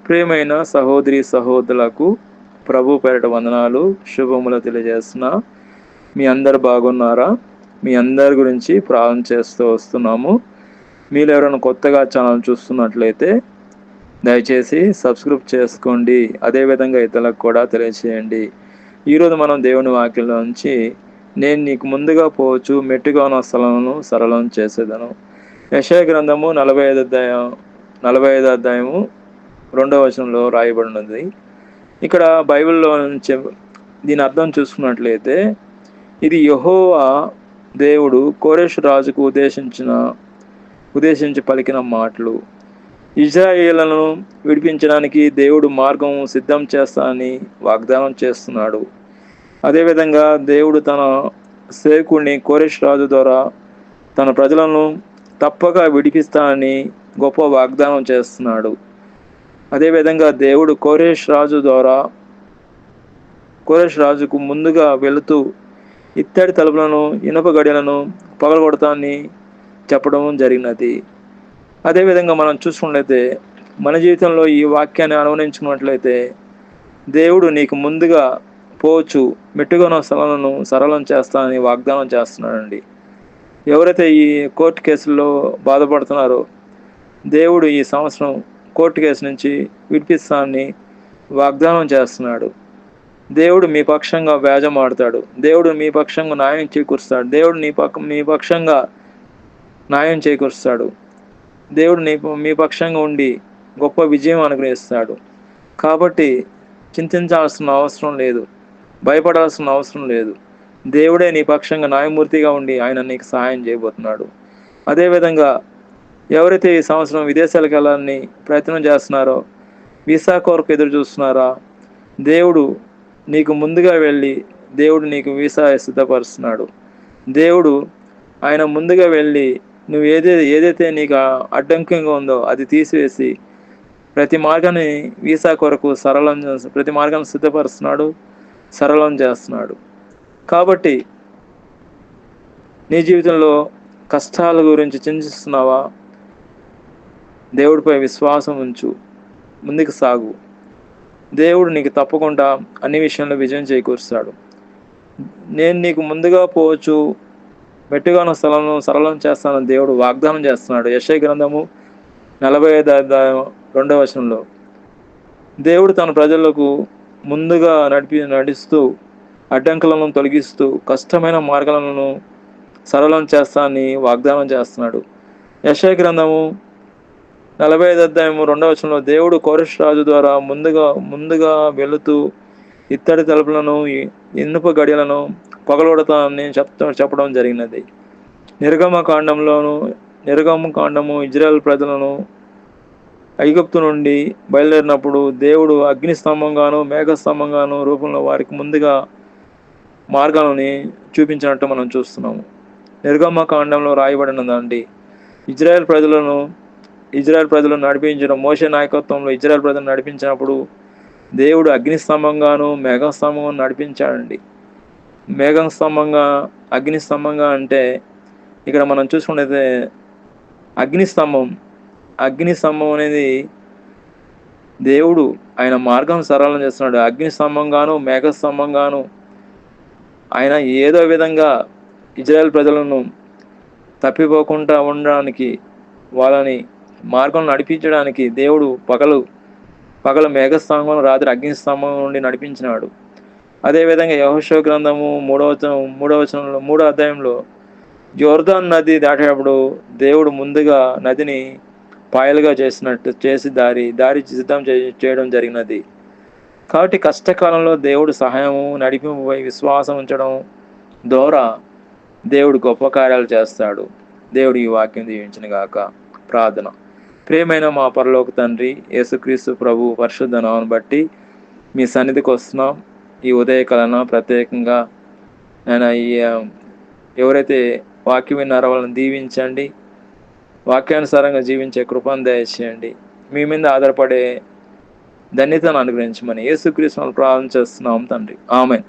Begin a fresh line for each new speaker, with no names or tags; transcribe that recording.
ప్రియమైన సహోదరి సహోదరులకు ప్రభు పేరిట వందనాలు, శుభములు తెలియజేస్తున్నా. మీ అందరు బాగున్నారా? మీ అందరి గురించి ప్రార్థన చేస్తూ వస్తున్నాము. మీరు ఎవరైనా కొత్తగా ఛానల్ చూస్తున్నట్లయితే దయచేసి సబ్స్క్రైబ్ చేసుకోండి. అదేవిధంగా ఇతరులకు కూడా తెలియచేయండి. ఈరోజు మనం దేవుని వాక్యంలో నుంచి నేను నీకు ముందుగా పోవచ్చు, మెట్టుగా ఉన్న స్థలమును సరళం చేసేదను. యెషయా గ్రంథము 45 అధ్యాయము 2వ వచనంలో రాయబడినది. ఇక్కడ బైబిల్లో నుంచి దీని అర్థం చూసుకున్నట్లయితే, ఇది యెహోవా దేవుడు కోరెషు రాజుకు ఉద్దేశించి పలికిన మాటలు. ఇశ్రాయేలును విడిపించడానికి దేవుడు మార్గం సిద్ధం చేస్తానని వాగ్దానం చేస్తున్నాడు. అదేవిధంగా దేవుడు తన సేవకుడిని కోరెషు రాజు ద్వారా తన ప్రజలను తప్పక విడిపిస్తానని గొప్ప వాగ్దానం చేస్తున్నాడు. అదేవిధంగా దేవుడు కోరెషు రాజుకు ముందుగా వెళుతూ ఇత్తడి తలుపులను, ఇనుప గడియలను పగలగొడతానని చెప్పడం జరిగినది. అదేవిధంగా మనం చూసుకున్నట్లయితే మన జీవితంలో ఈ వాక్యాన్ని అనువరించుకున్నట్లయితే, దేవుడు నీకు ముందుగా పోవచ్చు, మెట్టుగా ఉన్న స్థలాలను సరళం చేస్తానని వాగ్దానం చేస్తున్నాడండి. ఎవరైతే ఈ కోర్టు కేసుల్లో బాధపడుతున్నారో, దేవుడు ఈ సంవత్సరం కోర్టు కేసు నుంచి విడిపిస్తానని వాగ్దానం చేస్తున్నాడు. దేవుడు మీ పక్షంగా వ్యాజమాడతాడు. దేవుడు మీ పక్షంగా న్యాయం చేకూరుస్తాడు. దేవుడు మీ పక్షంగా న్యాయం చేకూరుస్తాడు. దేవుడు మీ పక్షంగా ఉండి గొప్ప విజయం అనుగ్రహిస్తాడు. కాబట్టి చింతించాల్సిన అవసరం లేదు, భయపడాల్సిన అవసరం లేదు. దేవుడే నీ పక్షంగా న్యాయమూర్తిగా ఉండి ఆయన నీకు సహాయం చేయబోతున్నాడు. అదేవిధంగా ఎవరైతే ఈ సంవత్సరం విదేశాలకు వెళ్ళాలని ప్రయత్నం చేస్తున్నారో, వీసా కొరకు ఎదురు చూస్తున్నారా, దేవుడు నీకు ముందుగా వెళ్ళి దేవుడు నీకు వీసా సిద్ధపరుస్తున్నాడు. దేవుడు ఆయన ముందుగా వెళ్ళి నువ్వు ఏదైతే నీకు అడ్డంకంగా ఉందో అది తీసివేసి ప్రతి మార్గాన్ని వీసా కొరకు ప్రతి మార్గాన్ని సిద్ధపరుస్తున్నాడు, సరళం చేస్తున్నాడు. కాబట్టి నీ జీవితంలో కష్టాల గురించి చింతిస్తున్నావా? దేవుడిపై విశ్వాసం ఉంచు, ముందుకు సాగు. దేవుడు నీకు తప్పకుండా అన్ని విషయంలో విజయం చేకూరుస్తాడు. నేను నీకు ముందుగా పోవచ్చు, మెట్టుగా ఉన్న స్థలంలో సరళం చేస్తానని దేవుడు వాగ్దానం చేస్తున్నాడు. యెషయా గ్రంథము 45 అధ్యాయం 2వ వచనంలో దేవుడు తన ప్రజలకు ముందుగా నడిస్తూ అడ్డంకులను తొలగిస్తూ కష్టమైన మార్గాలను సరళం చేస్తానని వాగ్దానం చేస్తున్నాడు. యెషయా గ్రంథము 45 అధ్యాయం 2వ వచనంలో దేవుడు కోరెషు రాజు ద్వారా ముందుగా వెళుతూ ఇత్తడి తలుపులను, ఇనుప గడియలను పగలగొడతానని చెప్పడం జరిగినది. నిర్గమకాండము ఇజ్రాయెల్ ప్రజలను ఐగుప్తు నుండి బయలుదేరినప్పుడు దేవుడు అగ్నిస్తంభంగాను మేఘస్తంభంగాను రూపంలో వారికి ముందుగా మార్గాలని చూపించినట్టు మనం చూస్తున్నాము. నిర్గమకాండంలో రాయబడినదండి. ఇజ్రాయెల్ ప్రజలను నడిపించడం, మోషే నాయకత్వంలో ఇజ్రాయెల్ ప్రజలను నడిపించినప్పుడు దేవుడు అగ్నిస్తంభంగాను మేఘస్తంభంగా నడిపించాడండి. అగ్నిస్తంభంగా అంటే ఇక్కడ మనం చూసుకున్నట్లయితే అగ్నిస్తంభం అనేది దేవుడు ఆయన మార్గం సరళం చేస్తున్నాడు. అగ్నిస్తంభంగాను మేఘస్తంభంగాను ఆయన ఏదో విధంగా ఇజ్రాయెల్ ప్రజలను తప్పిపోకుండా ఉండడానికి, వాళ్ళని మార్గం నడిపించడానికి దేవుడు పగలు మేఘస్తంభం, రాత్రి అగ్నిస్తంభం నుండి నడిపించినాడు. అదేవిధంగా యెహోషువ గ్రంథము 3వ అధ్యాయంలో యోర్దాను నది దాటేటప్పుడు దేవుడు ముందుగా నదిని పాయలుగా చేసి దారి సిద్ధం చేయడం జరిగినది. కాబట్టి కష్టకాలంలో దేవుడు సహాయము, నడిపింపుపై విశ్వాసం ఉంచడం ద్వారా దేవుడు గొప్ప కార్యాలు చేస్తాడు. దేవుడు ఈ వాక్యం దీవించిన గాక. ప్రార్థన. ప్రియమైన మా పరలోక తండ్రి, యేసుక్రీస్తు ప్రభు పరిశుద్ధ నామమును బట్టి మీ సన్నిధికి వస్తున్నాం. ఈ ఉదయకాలన ప్రత్యేకంగా నేను ఎవరైతే వాక్యం విన్నారో వాళ్ళని దీవించండి, వాక్యానుసారంగా జీవించే కృపను దయచేయండి. మీ మీద ఆధారపడే ధన్యతను అనుగ్రహించమని యేసుక్రీస్తును ప్రార్థన చేస్తున్నాం తండ్రి. ఆమేన్.